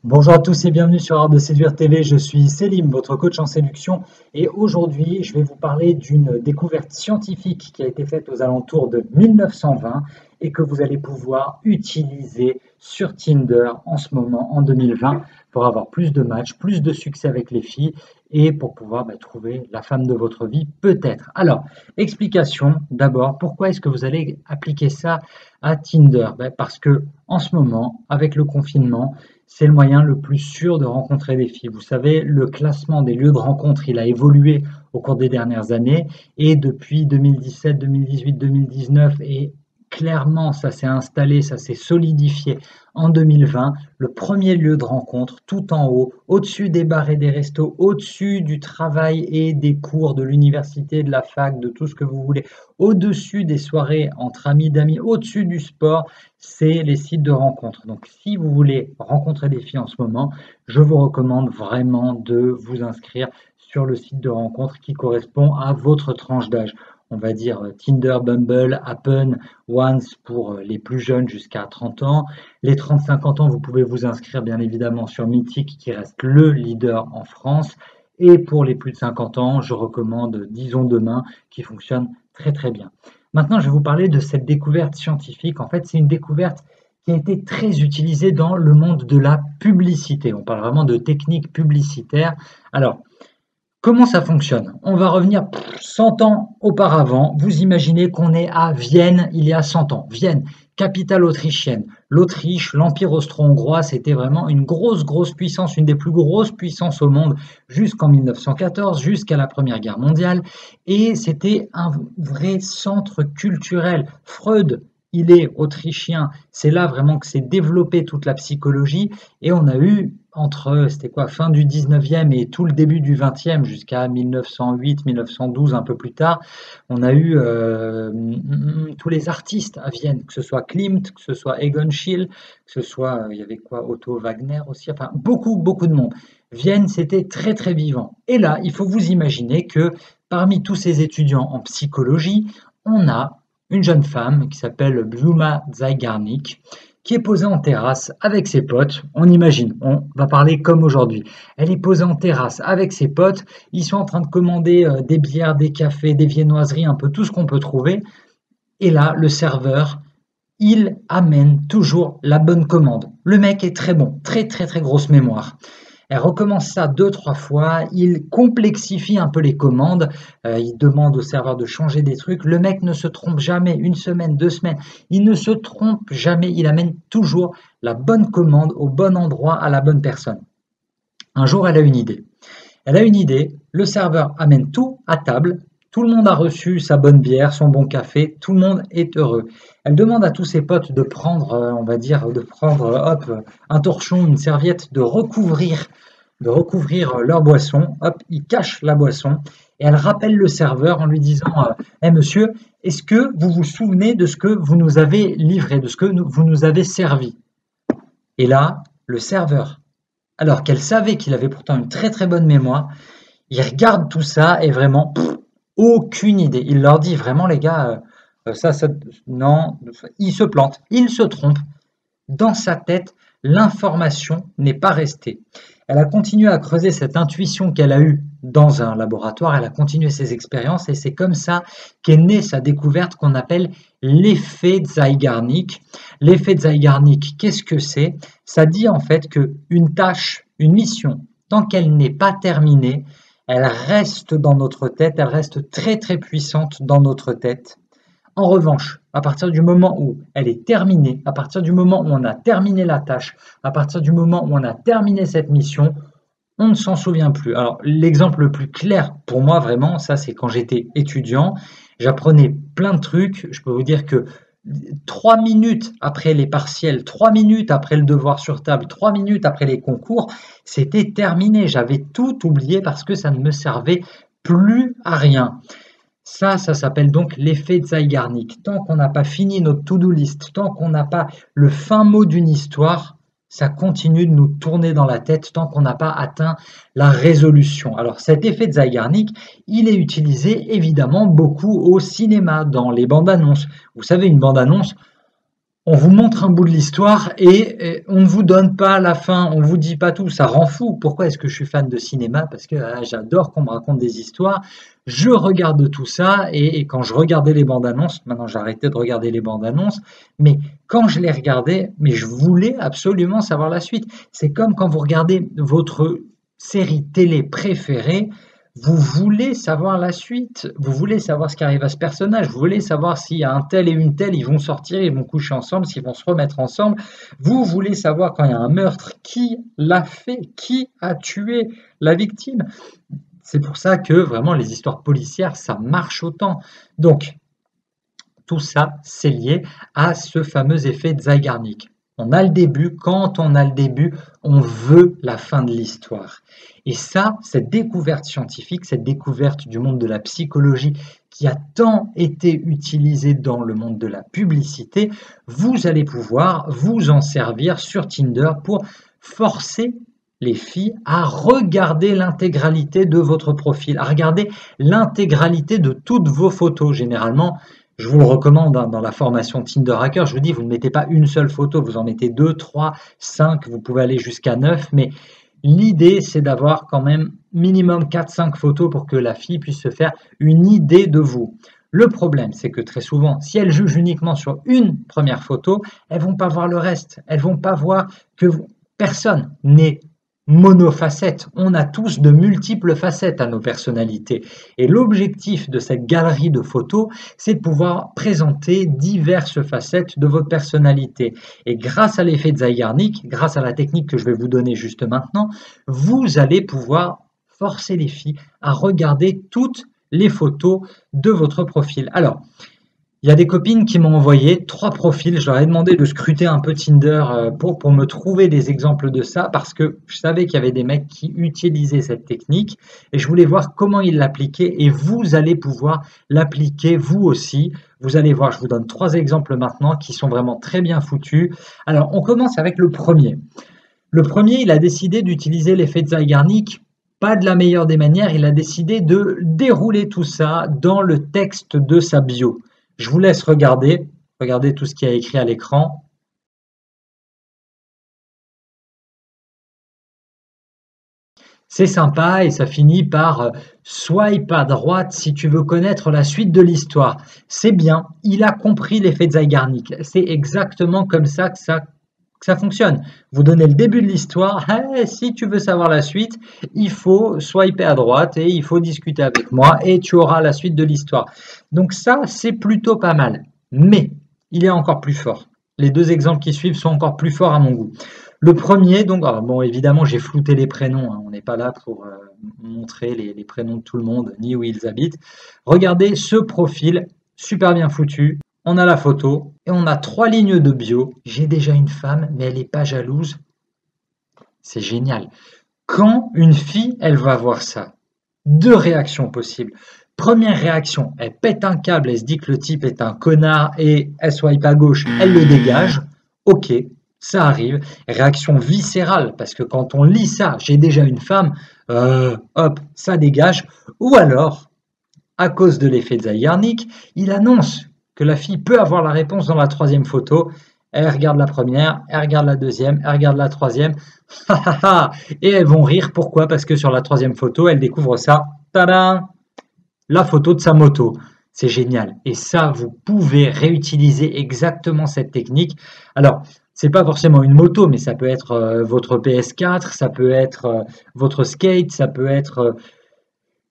Bonjour à tous et bienvenue sur Art de Séduire TV. Je suis Selim, votre coach en séduction, et aujourd'hui je vais vous parler d'une découverte scientifique qui a été faite aux alentours de 1920 et que vous allez pouvoir utiliser sur Tinder en ce moment, en 2020, pour avoir plus de matchs, plus de succès avec les filles et pour pouvoir trouver la femme de votre vie peut-être. Alors, explication d'abord, pourquoi est-ce que vous allez appliquer ça à Tinder? Parce que en ce moment, avec le confinement, c'est le moyen le plus sûr de rencontrer des filles. Vous savez, le classement des lieux de rencontre, il a évolué au cours des dernières années et depuis 2017, 2018, 2019 et clairement ça s'est installé, ça s'est solidifié en 2020. Le premier lieu de rencontre, tout en haut, au-dessus des bars et des restos, au-dessus du travail et des cours de l'université, de la fac, de tout ce que vous voulez, au-dessus des soirées entre amis d'amis, au-dessus du sport, c'est les sites de rencontres. Donc, si vous voulez rencontrer des filles en ce moment, je vous recommande vraiment de vous inscrire sur le site de rencontre qui correspond à votre tranche d'âge. On va dire Tinder, Bumble, Happen, Once pour les plus jeunes jusqu'à 30 ans. Les 30-50 ans, vous pouvez vous inscrire bien évidemment sur Mythique qui reste le leader en France. Et pour les plus de 50 ans, je recommande Disons Demain qui fonctionne très très bien. Maintenant, je vais vous parler de cette découverte scientifique. En fait, c'est une découverte qui a été très utilisée dans le monde de la publicité. On parle vraiment de techniques publicitaires. Alors, comment ça fonctionne? On va revenir 100 ans auparavant. Vous imaginez qu'on est à Vienne il y a 100 ans. Vienne, capitale autrichienne. L'Autriche, l'Empire austro-hongrois, c'était vraiment une grosse puissance, une des plus grosses puissances au monde jusqu'en 1914, jusqu'à la Première Guerre mondiale. Et c'était un vrai centre culturel. Freud, il est autrichien. C'est là vraiment que s'est développée toute la psychologie. Et on a eu entre, c'était quoi, fin du 19e et tout le début du 20e jusqu'à 1908, 1912, un peu plus tard, on a eu tous les artistes à Vienne, que ce soit Klimt, que ce soit Egon Schiele, que ce soit, il y avait quoi, Otto Wagner aussi, enfin beaucoup de monde. Vienne, c'était très vivant. Et là, il faut vous imaginer que parmi tous ces étudiants en psychologie, on a une jeune femme qui s'appelle Bluma Zeigarnik, qui est posée en terrasse avec ses potes. On imagine, on va parler comme aujourd'hui. Elle est posée en terrasse avec ses potes. Ils sont en train de commander des bières, des cafés, des viennoiseries, un peu tout ce qu'on peut trouver. Et là, le serveur, il amène toujours la bonne commande. Le mec est très bon, très grosse mémoire. Elle recommence ça 2-3 fois, il complexifie un peu les commandes, il demande au serveur de changer des trucs. Le mec ne se trompe jamais, 1 semaine, 2 semaines, il ne se trompe jamais, il amène toujours la bonne commande au bon endroit à la bonne personne. Un jour, elle a une idée. Elle a une idée, le serveur amène tout à table, tout le monde a reçu sa bonne bière, son bon café, tout le monde est heureux. Elle demande à tous ses potes de prendre, on va dire, de prendre un torchon, une serviette, de recouvrir leur boisson. Hop, ils cachent la boisson et elle rappelle le serveur en lui disant Eh monsieur, est-ce que vous vous souvenez de ce que vous nous avez livré, de ce que vous nous avez servi? Et là, le serveur, alors qu'elle savait qu'il avait pourtant une très bonne mémoire, il regarde tout ça et vraiment aucune idée. Il leur dit vraiment les gars, ça, non, il se plante, il se trompe. Dans sa tête, l'information n'est pas restée. Elle a continué à creuser cette intuition qu'elle a eue dans un laboratoire, elle a continué ses expériences et c'est comme ça qu'est née sa découverte qu'on appelle l'effet Zeigarnik. L'effet Zeigarnik, qu'est-ce que c'est? Ça dit en fait qu'une tâche, une mission, tant qu'elle n'est pas terminée, elle reste dans notre tête, elle reste très puissante dans notre tête. En revanche, à partir du moment où elle est terminée, à partir du moment où on a terminé la tâche, à partir du moment où on a terminé cette mission, on ne s'en souvient plus. Alors, l'exemple le plus clair pour moi, vraiment, ça c'est quand j'étais étudiant, j'apprenais plein de trucs. Je peux vous dire que 3 minutes après les partiels, 3 minutes après le devoir sur table, 3 minutes après les concours, c'était terminé. J'avais tout oublié parce que ça ne me servait plus à rien. Ça s'appelle donc l'effet Zeigarnik. Tant qu'on n'a pas fini notre to-do list, tant qu'on n'a pas le fin mot d'une histoire, ça continue de nous tourner dans la tête tant qu'on n'a pas atteint la résolution. Alors cet effet Zeigarnik, il est utilisé évidemment beaucoup au cinéma, dans les bandes annonces. Vous savez, une bande annonce, On vous montre un bout de l'histoire et on ne vous donne pas la fin, on ne vous dit pas tout, ça rend fou. Pourquoi est-ce que je suis fan de cinéma? Parce que j'adore qu'on me raconte des histoires. Je regarde tout ça et quand je regardais les bandes annonces, maintenant j'ai arrêté de regarder les bandes annonces, mais quand je les regardais, mais je voulais absolument savoir la suite. C'est comme quand vous regardez votre série télé préférée, vous voulez savoir la suite, vous voulez savoir ce qui arrive à ce personnage, vous voulez savoir s'il y a un tel et une telle, ils vont sortir, ils vont coucher ensemble, s'ils vont se remettre ensemble. Vous voulez savoir quand il y a un meurtre, qui l'a fait, qui a tué la victime. C'est pour ça que vraiment les histoires policières, ça marche autant. Donc, tout ça, c'est lié à ce fameux effet Zeigarnik. On a le début, quand on a le début, on veut la fin de l'histoire. Et ça, cette découverte scientifique, cette découverte du monde de la psychologie qui a tant été utilisée dans le monde de la publicité, vous allez pouvoir vous en servir sur Tinder pour forcer les filles à regarder l'intégralité de votre profil, à regarder l'intégralité de toutes vos photos. Généralement, je vous le recommande dans la formation Tinder Hacker, je vous dis, vous ne mettez pas une seule photo, vous en mettez 2, 3, 5, vous pouvez aller jusqu'à 9, mais l'idée, c'est d'avoir quand même minimum 4-5 photos pour que la fille puisse se faire une idée de vous. Le problème, c'est que très souvent, si elles jugent uniquement sur une première photo, elles ne vont pas voir le reste. Elles ne vont pas voir que personne n'est monofacette. On a tous de multiples facettes à nos personnalités. Et l'objectif de cette galerie de photos, c'est de pouvoir présenter diverses facettes de votre personnalité. Et grâce à l'effet de Zeigarnik, grâce à la technique que je vais vous donner juste maintenant, vous allez pouvoir forcer les filles à regarder toutes les photos de votre profil. Alors, il y a des copines qui m'ont envoyé 3 profils. Je leur ai demandé de scruter un peu Tinder pour me trouver des exemples de ça parce que je savais qu'il y avait des mecs qui utilisaient cette technique et je voulais voir comment ils l'appliquaient et vous allez pouvoir l'appliquer vous aussi. Vous allez voir, je vous donne 3 exemples maintenant qui sont vraiment très bien foutus. Alors, on commence avec le premier. Le premier, il a décidé d'utiliser l'effet de Zeigarnik. Pas de la meilleure des manières, il a décidé de dérouler tout ça dans le texte de sa bio. Je vous laisse regarder. Regardez tout ce qu'il y a écrit à l'écran. C'est sympa et ça finit par swipe à droite si tu veux connaître la suite de l'histoire. C'est bien, il a compris l'effet de Zeigarnik. C'est exactement comme ça que ça fonctionne. Vous donnez le début de l'histoire. Hey, si tu veux savoir la suite, il faut swiper à droite et il faut discuter avec moi et tu auras la suite de l'histoire. Donc ça, c'est plutôt pas mal. Mais il est encore plus fort. Les 2 exemples qui suivent sont encore plus forts à mon goût. Le premier, donc, bon, évidemment, j'ai flouté les prénoms. Hein, on n'est pas là pour montrer les prénoms de tout le monde, ni où ils habitent. Regardez ce profil, super bien foutu. On a la photo et on a 3 lignes de bio. J'ai déjà une femme, mais elle n'est pas jalouse. C'est génial. Quand une fille, elle va voir ça, 2 réactions possibles. Première réaction, elle pète un câble, elle se dit que le type est un connard et elle swipe à gauche, elle le dégage. Ok, ça arrive. Réaction viscérale, parce que quand on lit ça, j'ai déjà une femme, hop, ça dégage. Ou alors, à cause de l'effet de Zeigarnik, il annonce que la fille peut avoir la réponse dans la 3e photo. Elle regarde la première, elle regarde la 2e, elle regarde la 3e, et elles vont rire. Pourquoi? Parce que sur la 3e photo, elle découvre ça, tadam, la photo de sa moto. C'est génial. Et ça, vous pouvez réutiliser exactement cette technique. Alors, c'est pas forcément une moto, mais ça peut être votre PS4, ça peut être votre skate, ça peut être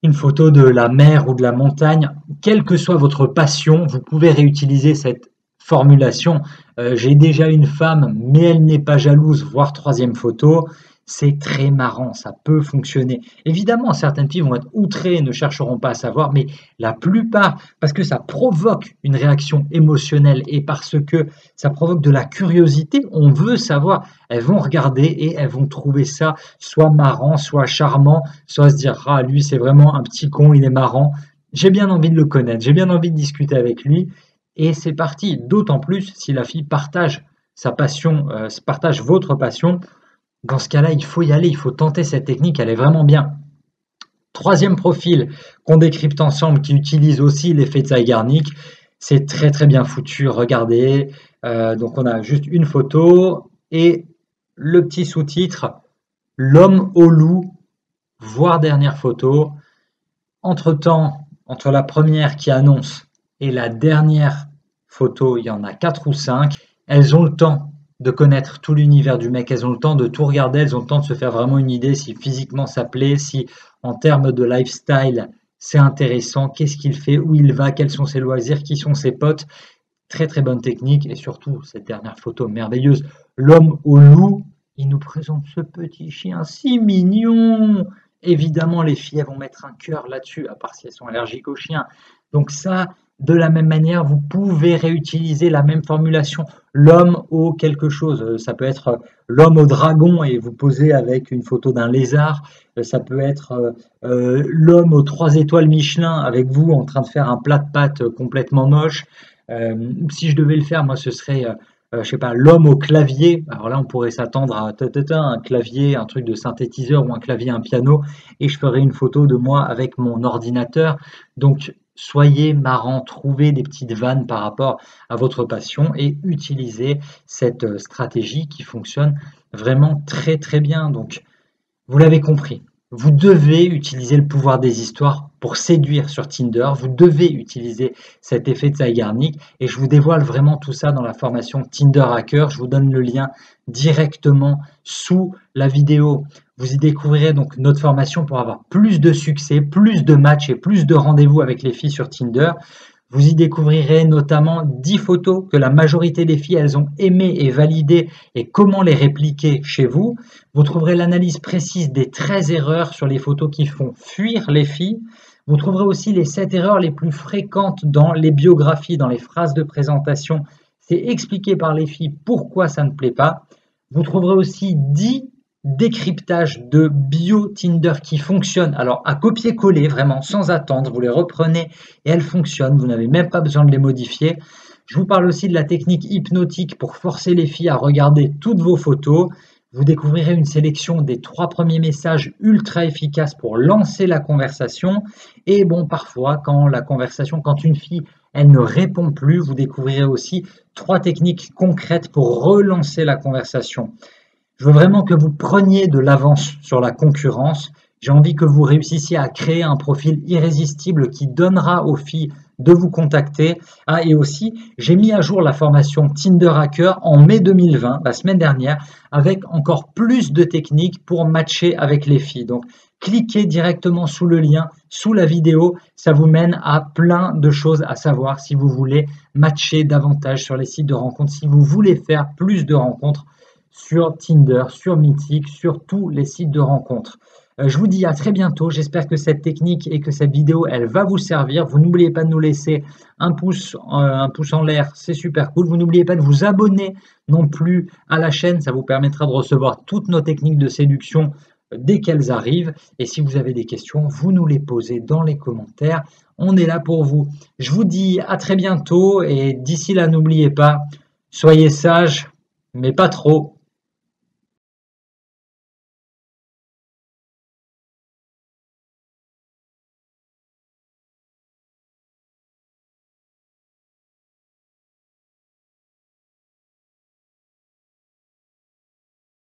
une photo de la mer ou de la montagne. Quelle que soit votre passion, vous pouvez réutiliser cette formulation. J'ai déjà une femme, mais elle n'est pas jalouse, voire 3e photo. C'est très marrant, ça peut fonctionner. Évidemment, certaines filles vont être outrées et ne chercheront pas à savoir, mais la plupart, parce que ça provoque une réaction émotionnelle et parce que ça provoque de la curiosité, on veut savoir. Elles vont regarder et elles vont trouver ça soit marrant, soit charmant, soit se dire « Ah, lui, c'est vraiment un petit con, il est marrant. J'ai bien envie de le connaître, j'ai bien envie de discuter avec lui. » Et c'est parti, d'autant plus si la fille partage sa passion, partage votre passion. Dans ce cas-là, il faut y aller, il faut tenter cette technique, elle est vraiment bien. 3e profil qu'on décrypte ensemble qui utilise aussi l'effet de Zeigarnik, c'est très très bien foutu, regardez, Donc on a juste une photo et le petit sous-titre « L'homme au loup, voire dernière photo ». Entre-temps, entre la première qui annonce et la dernière photo, il y en a 4 ou 5. Elles ont le temps de connaître tout l'univers du mec, elles ont le temps de tout regarder, elles ont le temps de se faire vraiment une idée si physiquement ça plaît, si en termes de lifestyle c'est intéressant, qu'est-ce qu'il fait, où il va, quels sont ses loisirs, qui sont ses potes. Très très bonne technique et surtout cette dernière photo merveilleuse, l'homme au loup, il nous présente ce petit chien si mignon. Évidemment, les filles elles vont mettre un cœur là-dessus, à part si elles sont allergiques aux chiens. Donc ça, de la même manière, vous pouvez réutiliser la même formulation, l'homme au quelque chose. Ça peut être l'homme au dragon et vous posez avec une photo d'un lézard. Ça peut être l'homme aux 3 étoiles Michelin avec vous en train de faire un plat de pâtes complètement moche. Si je devais le faire, moi, ce serait, je sais pas, l'homme au clavier. Alors là, on pourrait s'attendre à un clavier, un truc de synthétiseur ou un clavier, un piano, et je ferais une photo de moi avec mon ordinateur. Donc, soyez marrant, trouvez des petites vannes par rapport à votre passion et utilisez cette stratégie qui fonctionne vraiment très très bien. Donc, vous l'avez compris, vous devez utiliser le pouvoir des histoires pour séduire sur Tinder, vous devez utiliser cet effet de Zeigarnik et je vous dévoile vraiment tout ça dans la formation Tinder Hacker. Je vous donne le lien directement sous la vidéo. Vous y découvrirez donc notre formation pour avoir plus de succès, plus de matchs et plus de rendez-vous avec les filles sur Tinder. Vous y découvrirez notamment 10 photos que la majorité des filles elles ont aimées et validées et comment les répliquer chez vous. Vous trouverez l'analyse précise des 13 erreurs sur les photos qui font fuir les filles. Vous trouverez aussi les 7 erreurs les plus fréquentes dans les biographies, dans les phrases de présentation. C'est expliqué par les filles pourquoi ça ne plaît pas. Vous trouverez aussi 10 décryptages de bio Tinder qui fonctionnent. Alors à copier-coller vraiment sans attendre, vous les reprenez et elles fonctionnent. Vous n'avez même pas besoin de les modifier. Je vous parle aussi de la technique hypnotique pour forcer les filles à regarder toutes vos photos. Vous découvrirez une sélection des 3 premiers messages ultra efficaces pour lancer la conversation. Et bon, parfois, quand une fille, elle ne répond plus, vous découvrirez aussi 3 techniques concrètes pour relancer la conversation. Je veux vraiment que vous preniez de l'avance sur la concurrence. J'ai envie que vous réussissiez à créer un profil irrésistible qui donnera aux filles de vous contacter. Ah, et aussi, j'ai mis à jour la formation Tinder Hacker en mai 2020, la semaine dernière, avec encore plus de techniques pour matcher avec les filles. Donc, cliquez directement sous le lien, sous la vidéo. Ça vous mène à plein de choses à savoir si vous voulez matcher davantage sur les sites de rencontres, si vous voulez faire plus de rencontres sur Tinder, sur Mythic, sur tous les sites de rencontres. Je vous dis à très bientôt. J'espère que cette technique et que cette vidéo, elle va vous servir. Vous n'oubliez pas de nous laisser un pouce en l'air, c'est super cool. Vous n'oubliez pas de vous abonner non plus à la chaîne. Ça vous permettra de recevoir toutes nos techniques de séduction dès qu'elles arrivent. Et si vous avez des questions, vous nous les posez dans les commentaires. On est là pour vous. Je vous dis à très bientôt et d'ici là, n'oubliez pas, soyez sages, mais pas trop.